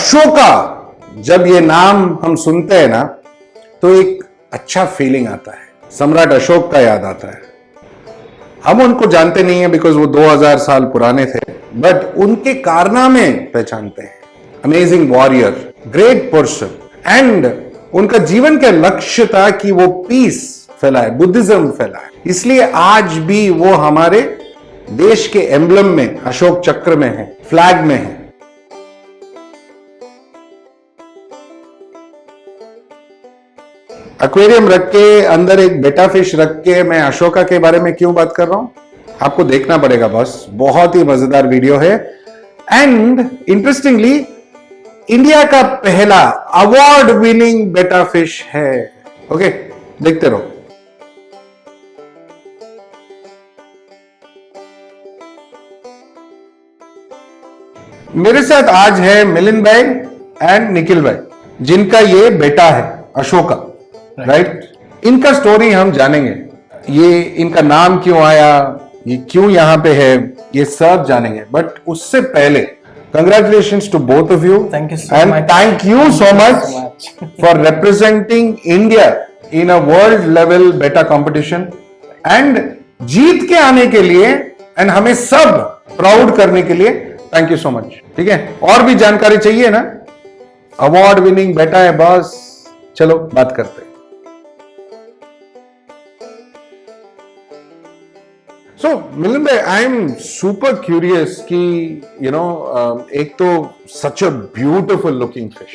अशोका, जब ये नाम हम सुनते हैं ना तो एक अच्छा फीलिंग आता है, सम्राट अशोक का याद आता है। हम उनको जानते नहीं है बिकॉज वो 2000 साल पुराने थे, बट उनके कारनामे पहचानते हैं। Amazing warrior, great person, and उनका जीवन का लक्ष्य था कि वो पीस फैलाए, बुद्धिज्म फैलाए। इसलिए आज भी वो हमारे देश के एम्बलम में, अशोक चक्र में है, फ्लैग में है। एक्वेरियम रख के अंदर एक बेटा फिश रख के मैं अशोका के बारे में क्यों बात कर रहा हूं, आपको देखना पड़ेगा बॉस। बहुत ही मजेदार वीडियो है एंड इंटरेस्टिंगली इंडिया का पहला अवार्ड विनिंग बेटा फिश है। ओके, देखते रहो। मेरे साथ आज है मिलिंद भाई एंड निखिल भाई, जिनका ये बेटा है अशोका, राइट? इनका स्टोरी हम जानेंगे, ये इनका नाम क्यों आया, ये क्यों यहां पे है, ये सब जानेंगे। बट उससे पहले congratulations to both of you. Thank you so and much. Thank you so much for representing India in a world level beta competition and जीत के आने के लिए एंड हमें सब प्राउड करने के लिए थैंक यू सो मच। ठीक है, और भी जानकारी चाहिए ना? अवार्ड विनिंग बेटा है बॉस। चलो बात करते हैं। So, मिलिंद भाई, आई एम सुपर क्यूरियस कि एक तो such a beautiful looking fish,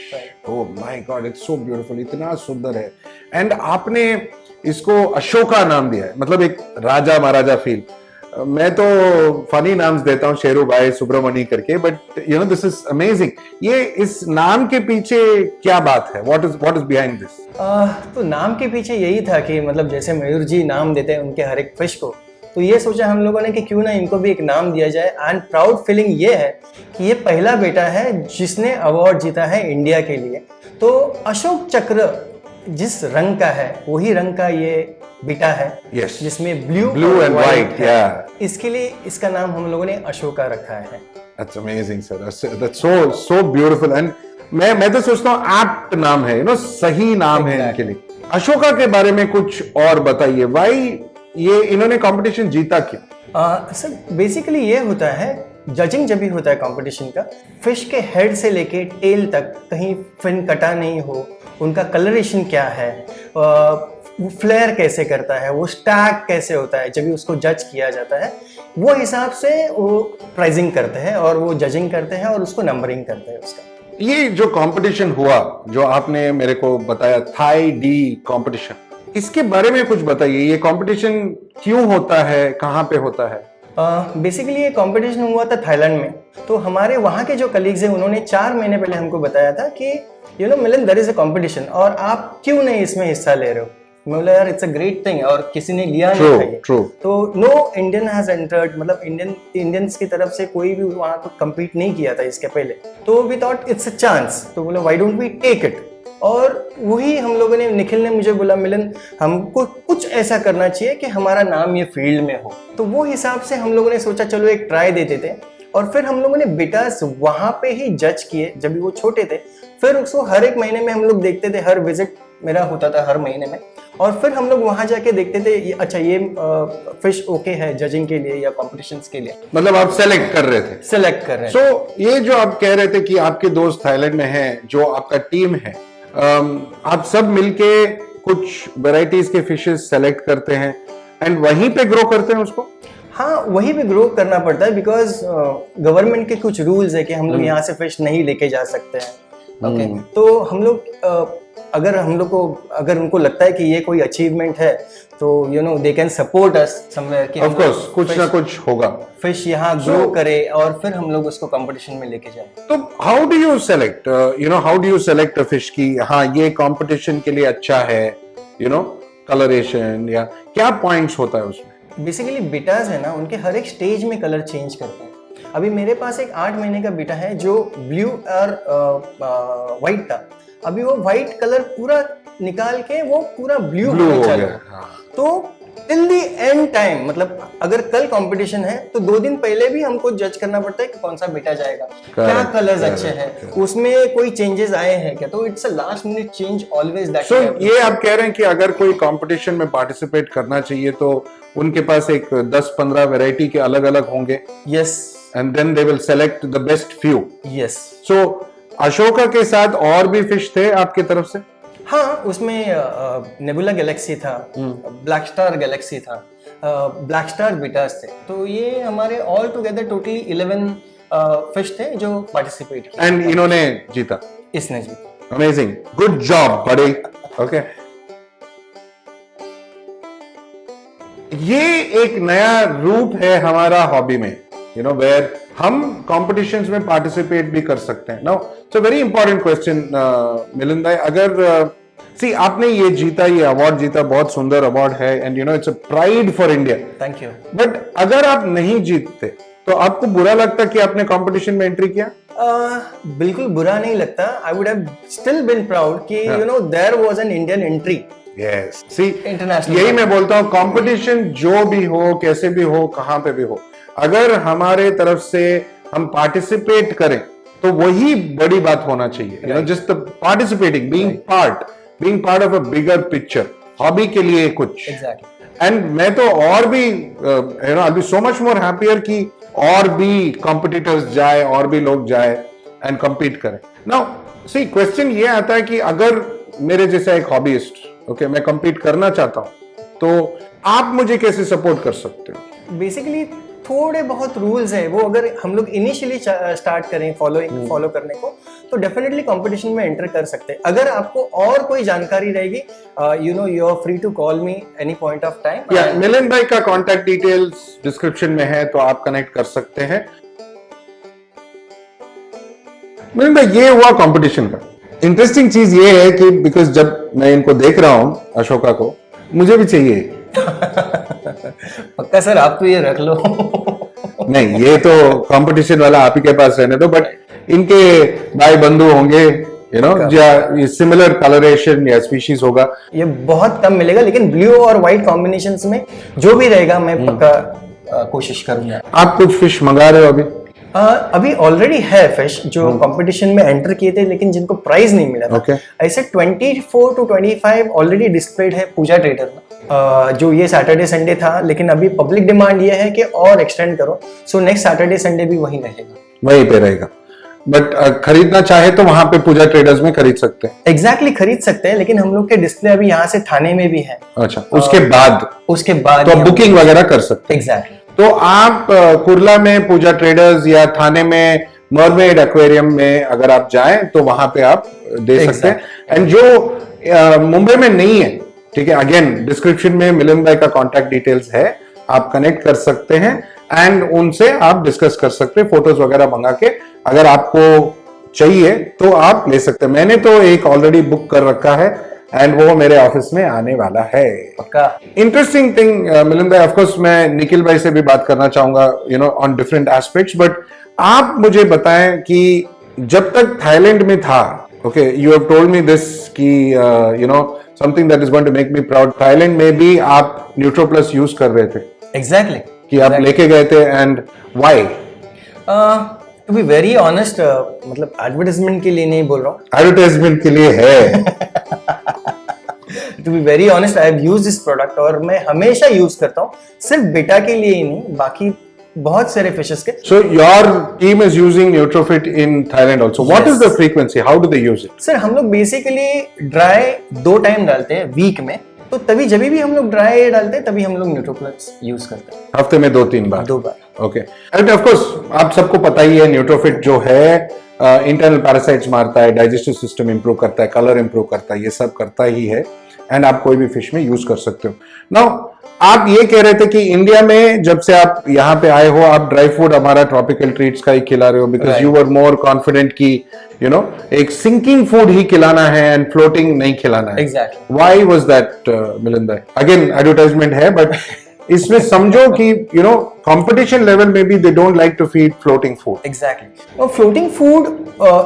oh my god, it's so beautiful, इतना सुंदर है। एंड आपने इसको अशोका नाम दिया है, मतलब एक राजा महाराजा फील। मैं तो फनी नाम्स देता हूँ, शेरू भाई, सुब्रमणी करके, बट दिस इज अमेजिंग। ये इस नाम के पीछे क्या बात है? What is behind this? तो नाम के पीछे यही था कि मतलब जैसे मयूर जी नाम देते हैं उनके हर एक फिश को, तो ये सोचा हम लोगों ने कि क्यों ना इनको भी एक नाम दिया जाए। एंड प्राउड फीलिंग ये है कि ये पहला बेटा है जिसने अवार्ड जीता है इंडिया के लिए। तो अशोक चक्र जिस रंग का है वही रंग का ये बेटा है, yes. जिसमें ब्लू एंड व्हाइट है। इसके लिए इसका नाम हम लोगों ने अशोका रखा है। That's amazing, sir. That's so beautiful. And मैं तो सोचता हूँ एप्ट नाम है, सही नाम है इनके लिए। अशोका के बारे में कुछ और बताइए, वाई ये इन्होंने कंपटीशन जीता क्यों? सर बेसिकली ये होता है, जजिंग जब भी होता है कंपटीशन का, फिश के हेड से लेके टेल तक कहीं फिन कटा नहीं हो, उनका कलरेशन क्या है, वो फ्लेयर कैसे करता है, वो स्टैक कैसे होता है, जब भी उसको जज किया जाता है वो हिसाब से वो प्राइजिंग करते हैं और वो जजिंग करते हैं और उसको नंबरिंग करते हैं उसका। ये जो कंपटीशन हुआ, जो आपने मेरे को बताया, थाई डी कंपटीशन, इसके बारे में कुछ बताइए। ये कंपटीशन क्यों होता है, कहाँ पे होता है? बेसिकली ये कंपटीशन हुआ था थाईलैंड में। तो हमारे वहाँ के जो कलीग्स हैं उन्होंने 4 महीने पहले हमको बताया था कि Milind, there is a competition और आप क्यों नहीं इसमें हिस्सा ले रहे हो। मैं बोला यार इट्स अ ग्रेट थिंग, और किसी ने लिया नहीं था ये। तो नो इंडियन हैज एंटर्ड, मतलब इंडियंस की तरफ से कोई भी वहाँ को कम्पीट नहीं किया था इसके पहले। तो we thought it's a chance, तो बोला why don't we take it. और वही हम लोगों ने, निखिल ने मुझे बोला मिलिंद हमको कुछ ऐसा करना चाहिए कि हमारा नाम ये फील्ड में हो। तो वो हिसाब से हम लोगों ने सोचा चलो एक ट्राई दे देते हैं। और फिर हम लोगों ने बेटास वहाँ पे ही जज किए जब भी वो छोटे थे। फिर उसको हर एक महीने में हम लोग देखते थे, हर विजिट मेरा होता था हर महीने में, और फिर हम लोग वहाँ जाके देखते थे अच्छा ये फिश ओके है जजिंग के लिए या कॉम्पिटिशंस के लिए। मतलब आप सेलेक्ट कर रहे थे? सेलेक्ट कर रहे हैं। सो ये जो आप कह रहे थे कि आपके दोस्त थाईलैंड में हैं, जो आपका टीम है, आप सब मिलके कुछ वैरायटीज के फिशेस सेलेक्ट करते हैं एंड वहीं पे ग्रो करते हैं उसको? हाँ, वहीं पे ग्रो करना पड़ता है बिकॉज गवर्नमेंट के कुछ रूल्स है कि हम लोग यहाँ से फिश नहीं लेके जा सकते हैं। ओके, तो हम लोग अगर उनको लगता है कि ये कोई अचीवमेंट है तो they can support us somewhere कि ऑफ कोर्स कुछ ना कुछ होगा, फिश यहाँ ग्रो करे और फिर हम लोग उसको कंपटीशन में लेके जाए। तो how do you select how do you select a fish की हाँ ये कंपटीशन के लिए अच्छा है, कलरेशन या क्या पॉइंट्स होता है उसमें? बेसिकली बेटास है ना, उनके हर एक स्टेज में कलर चेंज करते हैं। अभी मेरे पास एक 8 महीने का बेटा है जो ब्लू और व्हाइट था। अभी वो व्हाइट कलर पूरा निकाल के वो पूरा ब्लू होने चला। तो टिल द एंड टाइम, मतलब अगर कल कंपटीशन है तो 2 दिन पहले भी हमको जज करना पड़ता है कि कौन सा बेटा जाएगा, क्या कलर्स अच्छे हैं, उसमें कोई चेंजेस आए हैं क्या, तो it's a last minute change always that. So ये आप कह रहे हैं कि अगर कोई कंपटीशन में पार्टिसिपेट करना चाहिए तो उनके पास एक 10-15 वैरायटी के अलग अलग होंगे, yes, and then they will select the best few. Yes. So Ashoka के साथ और भी फिश थे आपकी तरफ से? हाँ, उसमें नेबुला गैलेक्सी था, ब्लैक स्टार गैलेक्सी था, ब्लैक स्टार बीटास थे, तो ये हमारे ऑल टुगेदर टोटली 11 फिश थे जो पार्टिसिपेट किए। एंड इन्होंने जीता? इसने जीता। अमेजिंग, गुड जॉब बड़ी। ओके, ये एक नया रूप है हमारा हॉबी में, यू नो, वेयर हम कॉम्पिटिशन्स में पार्टिसिपेट भी कर सकते हैं। Now it's a very important question Milind भाई, अगर सी आपने ये जीता, ये अवार्ड जीता, बहुत सुंदर अवार्ड है, and you know it's a pride for India. Thank you. But अगर आप नहीं जीतते तो आपको बुरा लगता कि आपने कंपटीशन में एंट्री किया? बिल्कुल बुरा नहीं लगता। I would have still been proud कि you know there was an Indian entry. Yes, see international, यही मैं बोलता हूँ, कंपटीशन जो भी हो, कैसे भी हो, कहां पे भी हो, अगर हमारे तरफ से हम पार्टिसिपेट करें तो वही बड़ी बात होना चाहिए। You know, just participating, being part of a bigger picture, hobby के लिए कुछ। एग्जैक्टली। एंड मैं तो और भी you know I be so much more happier कि और भी कॉम्पिटिटर्स जाए, और भी लोग जाए एंड compete करें। नाउ सी क्वेश्चन ये आता है कि अगर मेरे जैसा एक हॉबीइस्ट, ओके, मैं compete करना चाहता हूं तो आप मुझे कैसे सपोर्ट कर सकते हो? बेसिकली थोड़े बहुत रूल्स है, वो अगर हम लोग इनिशियली स्टार्ट करें फॉलो करने को तो डेफिनेटली कंपटीशन में एंटर कर सकते हैं। अगर आपको और कोई जानकारी रहेगी, you know, you are free to call me any point of time. या मिलिंद भाई का कांटेक्ट डिटेल्स डिस्क्रिप्शन में है, तो आप कनेक्ट कर सकते हैं। मिलिंद भाई, ये हुआ कंपटीशन का। इंटरेस्टिंग चीज ये है कि बिकॉज जब मैं इनको देख रहा हूं, अशोका को, मुझे भी चाहिए। पक्का सर, आप तो ये रख लो। नहीं, ये तो कंपटीशन वाला आप ही के पास रहने दो, बट इनके भाई बंधु होंगे, यू नो, या सिमिलर कलरेशन या स्पीशीज होगा। ये बहुत कम मिलेगा, लेकिन ब्लू और व्हाइट कॉम्बिनेशंस में जो भी रहेगा मैं पक्का कोशिश करूंगा। आप कुछ फिश मंगा रहे हो अभी? अभी ऑलरेडी है फिश जो कंपटीशन में एंटर किए थे लेकिन जिनको प्राइज नहीं मिला था। Okay. ऐसे 24 to 25 ऑलरेडी डिस्प्लेड है पूजा ट्रेडर में, जो ये सैटरडे संडे था, लेकिन अभी पब्लिक डिमांड ये है कि और एक्सटेंड करो, सो नेक्स्ट सैटरडे संडे भी वहीं रहेगा, वहीं पे रहेगा। बट खरीदना चाहे तो वहां पे पूजा ट्रेडर्स में खरीद सकते हैं। एग्जैक्टली खरीद सकते हैं, लेकिन हम लोग के डिस्प्ले अभी यहाँ से थाने में भी है। अच्छा, उसके बाद तो बुकिंग वगैरह कर सकते हैं। एग्जैक्टली। तो आप कुर्ला में पूजा ट्रेडर्स या थाने में मरमेड एक्वेरियम में अगर आप जाएं तो वहां पे आप दे सकते हैं। एंड जो मुंबई में नहीं है, ठीक है, अगेन डिस्क्रिप्शन में मिलिंद भाई का कांटेक्ट डिटेल्स है, आप कनेक्ट कर सकते हैं एंड उनसे आप डिस्कस कर सकते हैं, फोटोज वगैरह मंगा के अगर आपको चाहिए तो आप ले सकते हैं। मैंने तो एक ऑलरेडी बुक कर रखा है एंड वो मेरे ऑफिस में आने वाला है। पक्का। इंटरेस्टिंग थिंग मिलिंद भाई, ऑफ कोर्स मैं निखिल भाई से भी बात करना चाहूंगा, you know, on different aspects, but आप मुझे बताएं कि जब तक थाईलैंड में था, okay, you have told me this कि you know something that is going to make me proud, Thailand में भी आप न्यूट्रो प्लस यूज कर रहे थे। एग्जैक्टली। कि आप लेके गए थे, and why? To be very honest, मतलब एडवर्टाइजमेंट के लिए नहीं बोल रहा हूँ, एडवर्टाइजमेंट के लिए है। To be very honest, I have used this product और मैं हमेशा यूज करता हूँ, सिर्फ बेटा के लिए ही नहीं, बाकी बहुत सारे फिशेस के। So your team is using Nutrofit in Thailand also. What is the frequency? How do they use it? Sir, हम लोग बेसिकली ड्राई 2 टाइम डालते हैं वीक में, तो तभी जब भी हम लोग ड्राई डालते हैं तभी हम लोग न्यूट्रोप्लस यूज करते हैं। हफ्ते में 2-3 बार? 2 बार। ओके। एंड ऑफ कोर्स आप सबको पता ही है, न्यूट्रोफिट जो है इंटरनल पैरासाइट्स मारता है, डाइजेस्टिव सिस्टम इंप्रूव करता है, कलर इंप्रूव करता है, ये सब करता ही है, एंड आप कोई भी फिश में यूज कर सकते हो। नाउ आप ये कह रहे थे कि इंडिया में जब से आप यहाँ पे आए हो, आप ड्राई फूड हमारा ट्रॉपिकल ट्रीट्स का ही खिला रहे हो, because you were more confident कि यू नो एक सिंकिंग फूड ही खिलाना है एंड फ्लोटिंग नहीं खिलाना है। Exactly. Why was that Milind भाई? अगेन एडवर्टाइजमेंट है, बट इसमें समझो कि यू नो कंपटीशन लेवल में भी they don't like to feed floating food. Exactly. और फ्लोटिंग फूड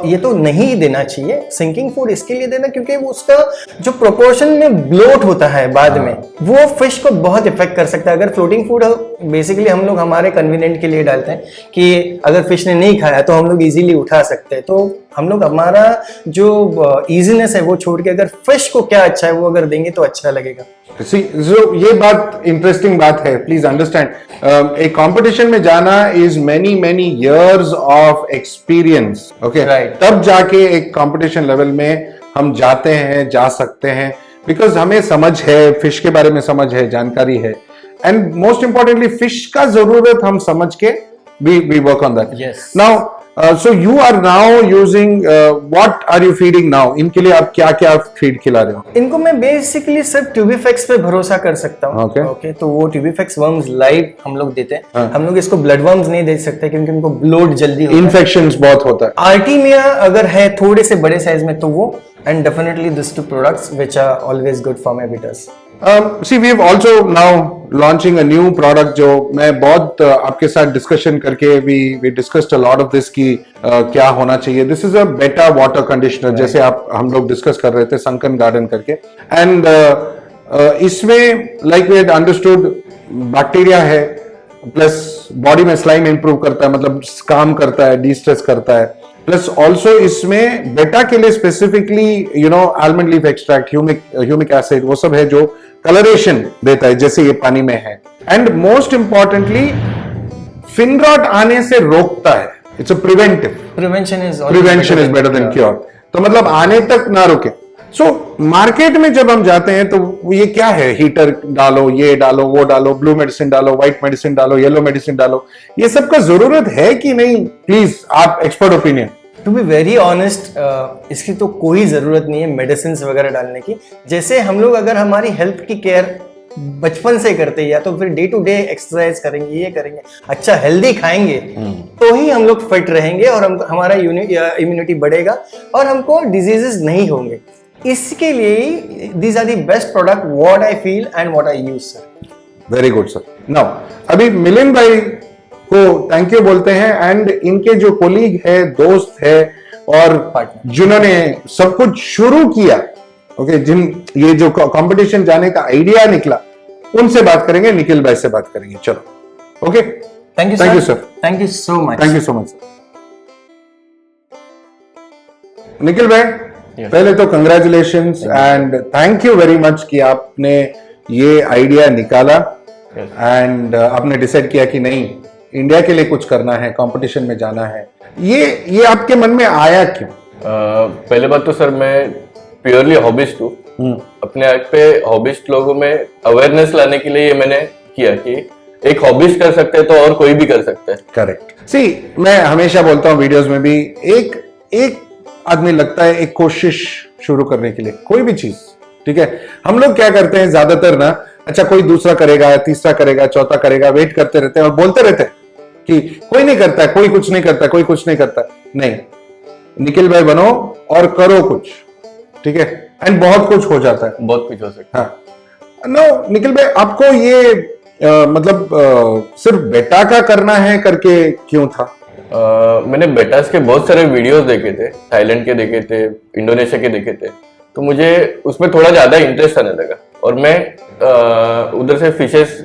ये तो नहीं देना चाहिए, सिंकिंग फूड इसके लिए देना क्योंकि वो उसका जो प्रोपोर्शन में ब्लोट होता है बाद में वो फिश को बहुत इफेक्ट कर सकता है। अगर फ्लोटिंग फूड बेसिकली हम लोग हमारे कन्वीनियंट के लिए डालते हैं कि अगर फिश ने नहीं खाया तो हम लोग इजीली उठा सकते हैं, तो हम लोग हमारा जो इजीनेस है वो छोड़ के अगर फिश को क्या अच्छा है वो अगर देंगे तो अच्छा लगेगा। See, so ये बात इंटरेस्टिंग बात है, प्लीज अंडरस्टैंड। एक कंपटीशन में जाना is many many years of experience, okay, तब जाके एक कंपटीशन लेवल में हम जाते हैं, जा सकते हैं, बिकॉज हमें समझ है, फिश के बारे में समझ है, जानकारी है, एंड मोस्ट इंपॉर्टेंटली फिश का जरूरत हम समझ के we work on that. Yes. Now, so you are now using what are you feeding now? इनके लिए आप क्या क्या फीड खिला रहे हो? इनको मैं बेसिकली सिर्फ ट्यूबीफेक्स पे भरोसा कर सकता हूँ। ओके, तो वो ट्यूबीफेक्स वर्म्स लाइव हम लोग देते हैं। हम लोग इसको ब्लड वर्म्स नहीं दे सकते क्योंकि उनको ब्लोट जल्दी होता है, इन्फेक्शंस बहुत होता है। आर्टीमिया अगर है थोड़े से बड़े साइज में तो वो, and definitely this two products which are always good for my bettas. See, we have also now launching a new product जो मैं बहुत आपके साथ डिस्कशन करके we discussed a lot of this कि क्या होना चाहिए। This is a beta water conditioner, जैसे हम लोग डिस्कस कर रहे थे संकन गार्डन करके, एंड इसमें like we had understood bacteria है, प्लस बॉडी में स्लाइम इंप्रूव करता है, मतलब काम करता है, डिस्ट्रेस करता है, प्लस ऑल्सो इसमें बेटा के लिए specifically almond leaf extract, humic acid, वो सब है जो कलरेशन देता है जैसे ये पानी में है, and most importantly fin rot आने से रोकता है। It's a preventive, prevention is better than cure, तो मतलब आने तक ना रुके। सो मार्केट में जब हम जाते हैं तो ये क्या है, हीटर डालो, ये डालो, वो डालो, ब्लू मेडिसिन डालो, व्हाइट मेडिसिन डालो, येलो मेडिसिन डालो, ये सब का जरूरत है कि नहीं? प्लीज आप expert opinion. To be very honest, इसकी तो कोई जरूरत नहीं है मेडिसिन वगैरह डालने की। जैसे हम लोग अगर हमारी हेल्थ की केयर बचपन से करते हैं या तो फिर डे टू डे एक्सरसाइज करेंगे, ये करेंगे, अच्छा हेल्दी खाएंगे, तो ही हम लोग फिट रहेंगे और हमारा इम्यूनिटी बढ़ेगा और हमको डिजीजेस नहीं होंगे। इसके लिए these are the best product what I feel and what I use sir. Very good sir. Now अभी मिलिंद भाई को थैंक यू बोलते हैं, एंड इनके जो कोलीग है, दोस्त है और जिन्होंने सब कुछ शुरू किया, ओके, जिन ये जो कंपटीशन जाने का आइडिया निकला, उनसे बात करेंगे, निखिल भाई से बात करेंगे। चलो, okay, thank you sir. Thank you so much. Thank you so much sir. Nikhil भाई, पहले तो congratulations and thank you very much कि आपने ये आइडिया निकाला एंड आपने डिसाइड किया कि नहीं, इंडिया के लिए कुछ करना है, कंपटीशन में जाना है। ये आपके मन में आया क्यों? पहले बात तो सर मैं प्योरली हॉबिस्ट हूँ। अपने आप पे हॉबिस्ट लोगों में अवेयरनेस लाने के लिए ये मैंने किया कि एक हॉबिस्ट कर सकते हैं तो और कोई भी कर सकता है। करेक्ट। सी, मैं हमेशा बोलता हूँ वीडियोस में भी, एक आदमी लगता है एक कोशिश शुरू करने के लिए, कोई भी चीज, ठीक है। हम लोग क्या करते हैं ज्यादातर ना, अच्छा कोई दूसरा करेगा, तीसरा करेगा, चौथा करेगा, वेट करते रहते हैं और बोलते रहते हैं कि कोई नहीं करता, कोई कुछ नहीं करता, कोई कुछ नहीं करता। नहीं, निखिल भाई बनो और करो कुछ, ठीक है, एंड बहुत कुछ हो जाता है, बहुत कुछ हो सकता है। हाँ, नो निखिल भाई, आपको ये सिर्फ बेटा का करना है करके क्यों था? मैंने बेटास के बहुत सारे वीडियोस देखे थे, थाईलैंड के देखे थे, इंडोनेशिया के देखे थे, तो मुझे उसमें थोड़ा ज्यादा इंटरेस्ट आने लगा और मैं उधर से फिशेस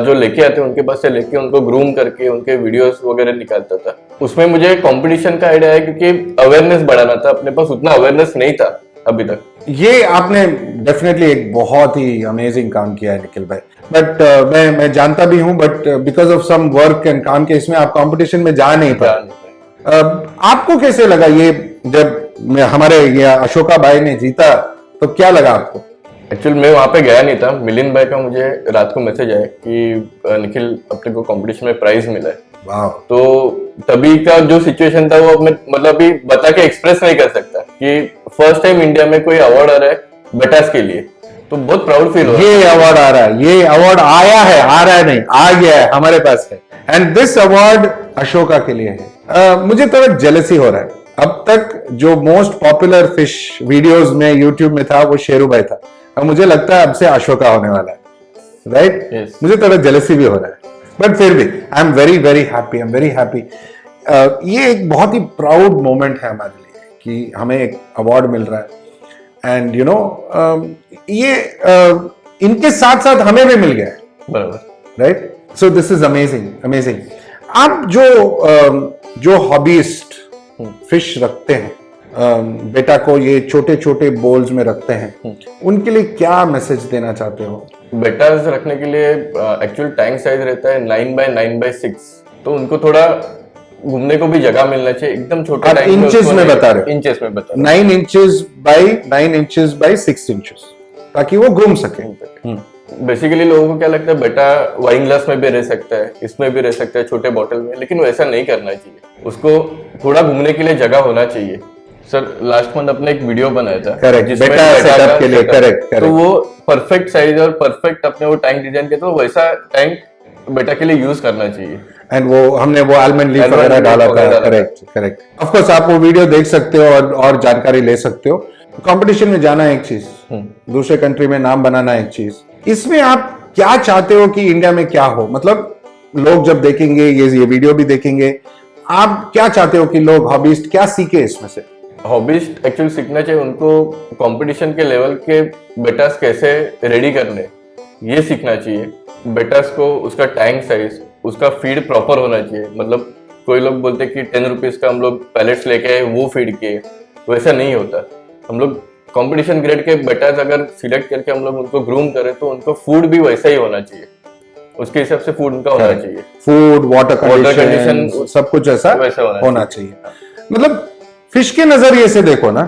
जो लेके आते हैं उनके पास से लेके उनको ग्रूम करके उनके वीडियोस वगैरह निकालता था। उसमें मुझे कंपटीशन का आइडिया है क्योंकि अवेयरनेस बढ़ाना था, अपने पास उतना अवेयरनेस नहीं था अभी तक। ये आपने डेफिनेटली एक बहुत ही अमेजिंग काम किया है निखिल भाई, बट मैं जानता भी हूं, but because of some work and काम के इसमें आप कंपटीशन में जा नहीं पाए। आपको कैसे लगा ये, जब हमारे ये अशोका भाई ने जीता तो क्या लगा आपको? एक्चुअली मैं वहां पे गया नहीं था, मिलिंद भाई का मुझे रात को मैसेज आया कि निखिल अपने को कंपटीशन में प्राइज मिला है। वाह। तो तभी का जो सिचुएशन था वो मैं मतलब अभी बता के एक्सप्रेस नहीं कर सकता कि फर्स्ट टाइम इंडिया में कोई अवार्ड आ रहा है बेटास के लिए, तो बहुत प्राउड फील हो रहा है। ये अवार्ड आ रहा है, ये अवार्ड आया है, आ रहा है नहीं, आ गया है, हमारे पास है, एंड दिस अवार्ड अशोका के लिए है। मुझे थोड़ा जेलसी हो रहा है। अब तक जो मोस्ट पॉपुलर फिश वीडियोस में यूट्यूब में था वो शेरू भाई था, अब मुझे लगता है अब से अशोका होने वाला है, राइट? Yes. मुझे थोड़ा जेलसी भी हो रहा है। बट फिर भी I am very very happy, I am very happy. ये एक बहुत ही प्राउड मोमेंट है हमारे लिए कि हमें एक अवार्ड मिल रहा है एंड यू नो ये इनके साथ साथ हमें भी मिल गया है, बराबर। Right? So this is amazing, amazing. आप जो हॉबीस्ट फिश रखते हैं, बेटा को ये छोटे छोटे बोल्स में रखते हैं, उनके लिए क्या मैसेज देना चाहते हो? बेटास रखने के लिए एक्चुअल टैंक साइज रहता है 9x9x6, तो उनको थोड़ा घूमने को भी जगह मिलना चाहिए। एकदम छोटा आप इंचेस में बता रहे हो? इंचेस में बता रहे 9 inches by 9 inches by 6 inches, ताकि वो घूम सके। बेसिकली लोगों को क्या लगता है बेटा वाइन ग्लास में भी रह सकता है, इसमें भी रह सकता है, छोटे बॉटल में, लेकिन वैसा नहीं करना चाहिए। उसको थोड़ा घूमने के लिए जगह होना चाहिए। सर लास्ट मंथ अपने एक वीडियो बनाया था, करेक्ट, जिसमें बेटा सेटअप के लिए, करेक्ट, तो वो परफेक्ट साइज और परफेक्ट अपने वो टैंक डिजाइन किया, तो वैसा टैंक बेटा के लिए यूज करना चाहिए। एंड वो हमने वो आलमंड लीफ वगैरह डाला था, करेक्ट करेक्ट। ऑफ कोर्स आप वो वीडियो देख सकते हो और जानकारी ले सकते हो। कंपटीशन में जाना एक चीज, दूसरे कंट्री में नाम बनाना एक चीज। इसमें आप क्या चाहते हो कि इंडिया में क्या हो? मतलब लोग जब देखेंगे ये वीडियो भी देखेंगे, आप क्या चाहते हो कि लोग हॉबीस्ट क्या सीखे इसमें से? हॉबीस्ट एक्चुअली सीखना चाहिए उनको कंपटीशन के लेवल के बेटास कैसे रेडी करने, ये सीखना चाहिए। बेटास को उसका टैंक साइज, उसका फीड प्रॉपर होना चाहिए। मतलब कोई लोग बोलते हैं कि 10 रुपीज का हम लोग पैलेट्स लेके आए वो फीड के, वैसा नहीं होता। हम लोग कंपटीशन ग्रेड के बेटास अगर सिलेक्ट करके हम लोग उनको ग्रूम करें तो उनको फूड भी वैसा ही होना चाहिए, उसके हिसाब से फूड उनका होना चाहिए। फूड, वाटर कंडीशन, सब कुछ ऐसा वैसा होना चाहिए। मतलब फिश के नजरिए से देखो ना,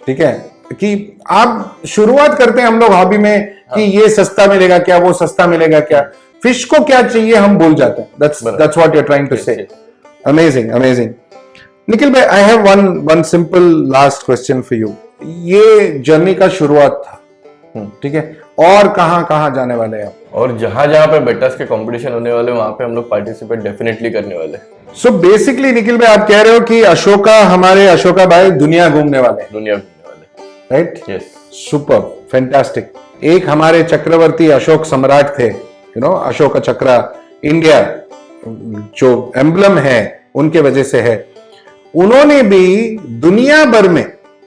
ठीक है, कि आप शुरुआत करते हैं हम लोग हॉबी में कि ये सस्ता मिलेगा क्या, वो सस्ता मिलेगा क्या, फिश को क्या चाहिए हम भूल जाते हैं। that's what you're trying to say. Amazing, amazing. Nikhil भाई, I have one simple last question for you. ये जर्नी का शुरुआत था, ठीक है, और कहां जाने वाले हैं आप? और जहां जहां पे बेटास के कंपटीशन होने वाले वहां पे हम लोग पार्टिसिपेट डेफिनेटली करने वाले। सो बेसिकली निखिल भाई आप कह रहे हो कि हमारे अशोका भाई दुनिया घूमने वाले हैं, दुनिया घूमने वाले, राइट? यस। Super, fantastic. एक हमारे चक्रवर्ती अशोक सम्राट थे, अशोक चक्र, इंडिया जो एम्बलम है उनके वजह से है। उन्होंने भी दुनिया भर में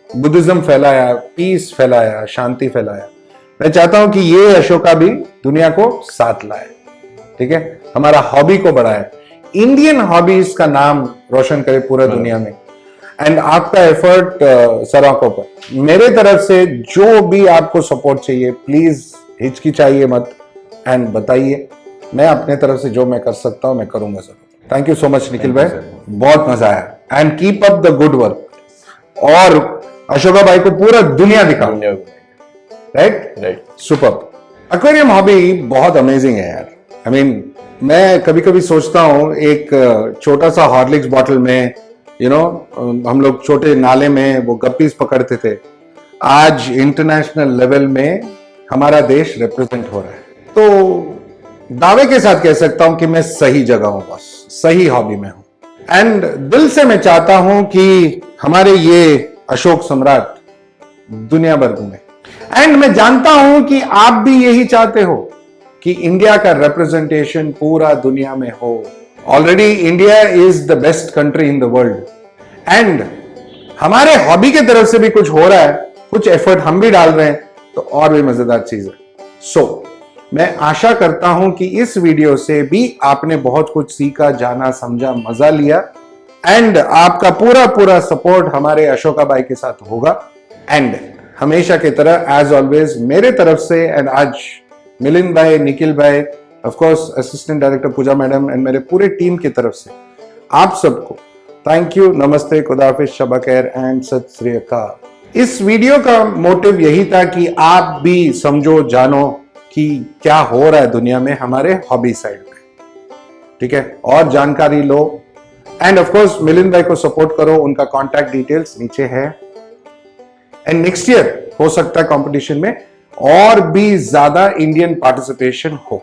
बुद्धिज्म फैलाया, पीस फैलाया, शांति फैलाया। मैं चाहता हूं कि ये अशोका भी दुनिया को साथ लाए, ठीक है, हमारा हॉबी को बढ़ाए, इंडियन हॉबीज का नाम रोशन करे पूरा दुनिया में। एंड आपका एफर्ट सराखों पर। मेरे तरफ से जो भी आपको सपोर्ट चाहिए, प्लीज हिचकिचाइए मत एंड बताइए। मैं अपने तरफ से जो मैं कर सकता हूं मैं करूंगा sir. Thank you so much Nikhil भाई, बहुत मजा आया। And keep up the good work, और अशोका भाई को पूरा दुनिया दिखाओ, राइट? सुपर। एक्वेरियम हॉबी बहुत अमेजिंग है यार। आई मीन मैं कभी कभी सोचता हूं एक छोटा सा हॉर्लिक्स बॉटल में हम लोग छोटे नाले में वो गप्पीज पकड़ते थे, आज इंटरनेशनल लेवल में हमारा देश रिप्रेजेंट हो रहा है। तो दावे के साथ कह सकता हूं कि मैं सही जगह हूं, बस सही हॉबी में हूं। एंड दिल से मैं चाहता हूं कि हमारे ये अशोक सम्राट दुनिया भर घूमे। एंड मैं जानता हूं कि आप भी यही चाहते हो कि इंडिया का रिप्रेजेंटेशन पूरा दुनिया में हो। Already India is the best country in the world, and हमारे हॉबी के तरफ से भी कुछ हो रहा है, कुछ एफर्ट हम भी डाल रहे हैं, तो और भी मजेदार चीज है। सो मैं आशा करता हूं कि इस वीडियो से भी आपने बहुत कुछ सीखा, जाना, समझा, मजा लिया। एंड आपका पूरा सपोर्ट हमारे अशोका भाई के साथ होगा। एंड हमेशा की तरह एज ऑलवेज मेरे तरफ से, एंड आज मिलिंद भाई, निखिल भाई, of course assistant director Pooja madam and मेरे पूरे टीम की तरफ से आप सबको थैंक यू, नमस्ते, खुदाफिज, शबा खैर एंड सत श्री अकाल। इस वीडियो का मोटिव यही था कि आप भी समझो, जानो कि क्या हो रहा है दुनिया में हमारे हॉबी साइड में, ठीक है, और जानकारी लो। एंड ऑफ कोर्स मिलिंद भाई को सपोर्ट करो, उनका कॉन्टैक्ट डिटेल्स नीचे है। एंड नेक्स्ट ईयर हो सकता है कंपटीशन में और भी ज्यादा इंडियन पार्टिसिपेशन हो।